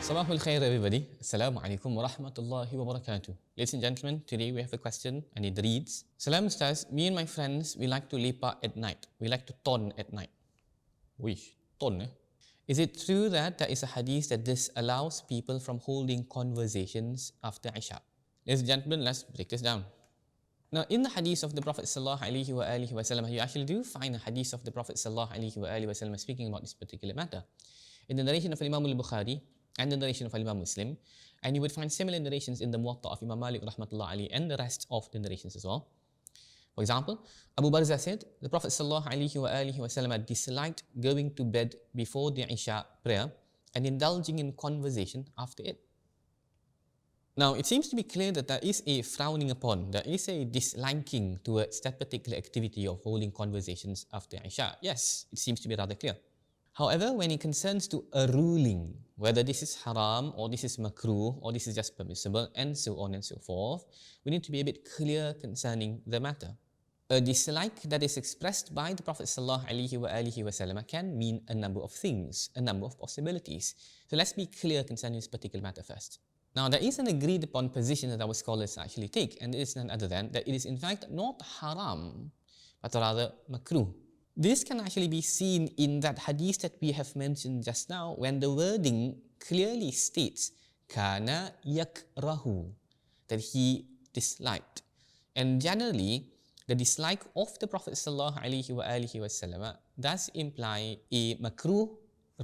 Sobahul Kheir, everybody. Assalamu alaikum wa rahmatullahi wa barakatuh. Ladies and gentlemen, today we have a question and it reads: Salam Ustaz, me and my friends, we like to lepak at night. We like to ton at night. Wish, ton eh? Is it true that there is a hadith that disallows people from holding conversations after Isya? Ladies and gentlemen, let's break this down. Now, in the hadith of the Prophet sallallahu alaihi wasallam, you actually do find a hadith of the Prophet sallallahu alaihi wasallam speaking about this particular matter. In the narration of Imam al-Bukhari and the narration of Imam Muslim, and you would find similar narrations in the Muwatta of Imam Malik rahmatullah alayhi and the rest of the narrations as well. For example, Abu Barzah said, the Prophet sallallahu alaihi wasallam disliked going to bed before the Isya prayer and indulging in conversation after it. Now, it seems to be clear that there is a frowning upon, there is a disliking towards that particular activity of holding conversations after Isya. Yes, it seems to be rather clear. However, when it concerns to a ruling, whether this is haram or this is makruh or this is just permissible and so on and so forth, we need to be a bit clear concerning the matter. A dislike that is expressed by the Prophet ﷺ can mean a number of things, a number of possibilities. So let's be clear concerning this particular matter first. Now, there is an agreed upon position that our scholars actually take, and it is none other than that it is in fact not haram, but rather makruh. This can actually be seen in that hadith that we have mentioned just now, when the wording clearly states kana yakrahu, that he disliked. And generally, the dislike of the Prophet ﷺ does imply a makruh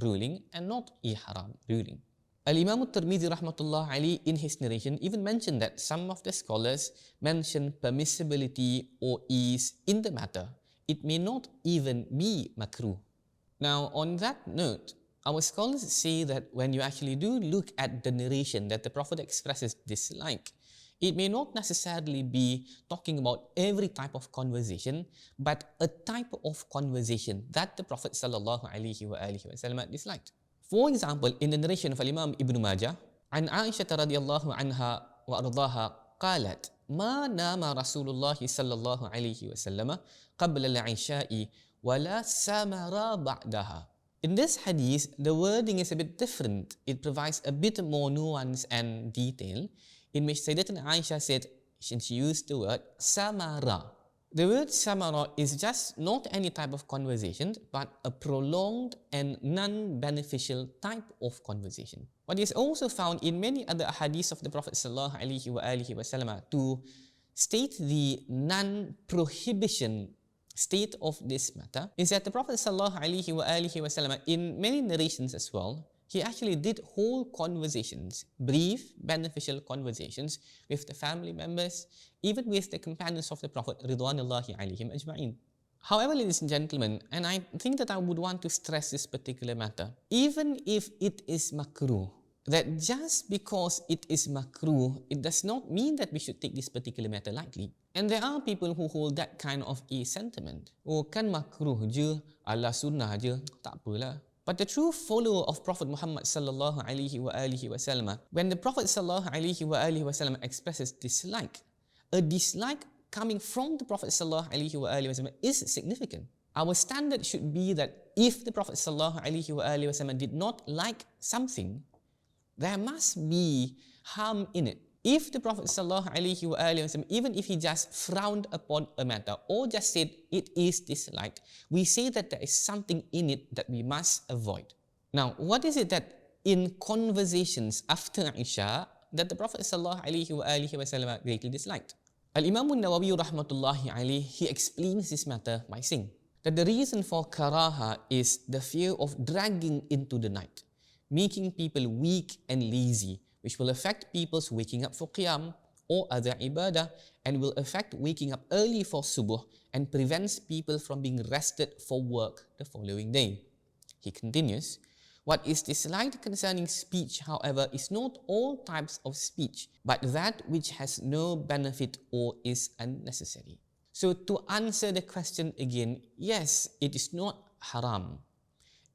ruling and not a haram ruling. Al-Imam al-Tirmidhi rahmatullah alayhi in his narration even mentioned that some of the scholars mention permissibility or ease in the matter. It may not even be makruh. Now, on that note, our scholars say that when you actually do look at the narration that the Prophet expresses dislike, it may not necessarily be talking about every type of conversation, but a type of conversation that the Prophet sallallahu alaihi wasallam disliked. For example, in the narration of Imam Ibn Majah, عن عائشة رضي الله عنها وأرضاها قالت ما نام رسول الله صلى الله عليه وسلم قبل العشاء ولا سمر بعدها. In this hadith, the wording is a bit different. It provides a bit more nuance and detail, in which Sayyidatina Aisha said, and she used the word samara. The word samara is just not any type of conversation, but a prolonged and non-beneficial type of conversation. What is also found in many other hadiths of the Prophet ﷺ to state the non-prohibition state of this matter is that the Prophet ﷺ in many narrations as well, he actually did whole conversations, brief, beneficial conversations with the family members, even with the companions of the Prophet Ridwanullahi alayhim ajma'in. However, ladies and gentlemen, and I think that I would want to stress this particular matter, even if it is makruh, that just because it is makruh, it does not mean that we should take this particular matter lightly. And there are people who hold that kind of a sentiment. Oh, kan makruh je, ala sunnah je, tak apalah. But the true follower of Prophet Muhammad sallallahu alaihi wasallam, when the Prophet sallallahu alaihi wasallam expresses dislike, a dislike coming from the Prophet sallallahu alaihi wasallam is significant. Our standard should be that if the Prophet sallallahu alaihi wasallam did not like something, there must be harm in it. If the Prophet sallallahu alaihi wasallam, even if he just frowned upon a matter or just said it is disliked, we say that there is something in it that we must avoid. Now, what is it that in conversations after Isya that the Prophet sallallahu alaihi wasallam greatly disliked? Al-Imam al-Nawawi rahmatullahi alayhi, he explains this matter by saying that the reason for karaha is the fear of dragging into the night, making people weak and lazy, which will affect people's waking up for qiyam or other ibadah, and will affect waking up early for subuh and prevents people from being rested for work the following day. He continues, what is disliked concerning speech, however, is not all types of speech, but that which has no benefit or is unnecessary. So to answer the question again, yes, it is not haram.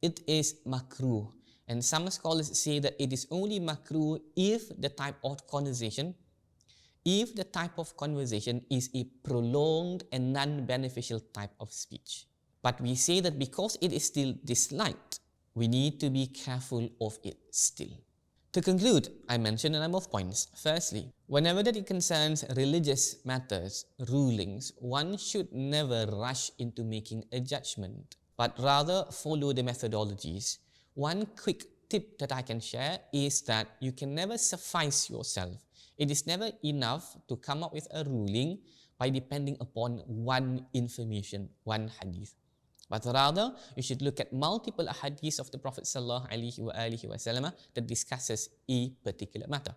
It is makruh. And some scholars say that it is only makruh if the type of conversation is a prolonged and non-beneficial type of speech. But we say that because it is still disliked, we need to be careful of it still. To conclude, I mentioned a number of points. Firstly, whenever that it concerns religious matters, rulings, one should never rush into making a judgment, but rather follow the methodologies. One quick tip that I can share is that you can never suffice yourself. It is never enough to come up with a ruling by depending upon one information, one hadith. But rather, you should look at multiple hadiths of the Prophet ﷺ that discusses a particular matter.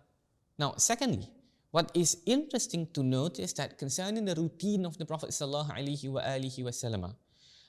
Now, secondly, what is interesting to note is that concerning the routine of the Prophet ﷺ,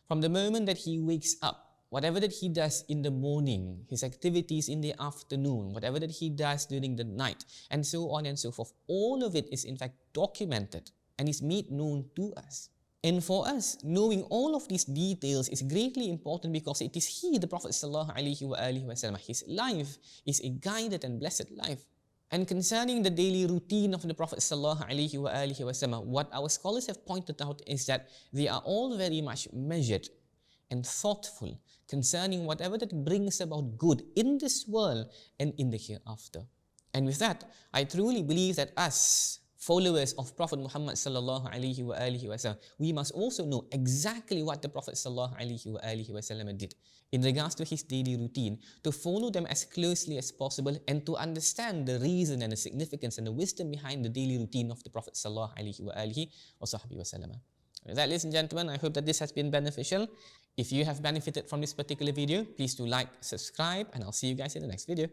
from the moment that he wakes up, whatever that he does in the morning, his activities in the afternoon, whatever that he does during the night, and so on and so forth, all of it is in fact documented and is made known to us. And for us, knowing all of these details is greatly important because it is he, the Prophet ﷺ, his life is a guided and blessed life. And concerning the daily routine of the Prophet ﷺ, what our scholars have pointed out is that they are all very much measured and thoughtful concerning whatever that brings about good in this world and in the hereafter. And with that, I truly believe that us, followers of Prophet Muhammad ﷺ, we must also know exactly what the Prophet ﷺ did in regards to his daily routine, to follow them as closely as possible and to understand the reason and the significance and the wisdom behind the daily routine of the Prophet ﷺ. With that, ladies and gentlemen, I hope that this has been beneficial. If you have benefited from this particular video, please do like, subscribe, and I'll see you guys in the next video.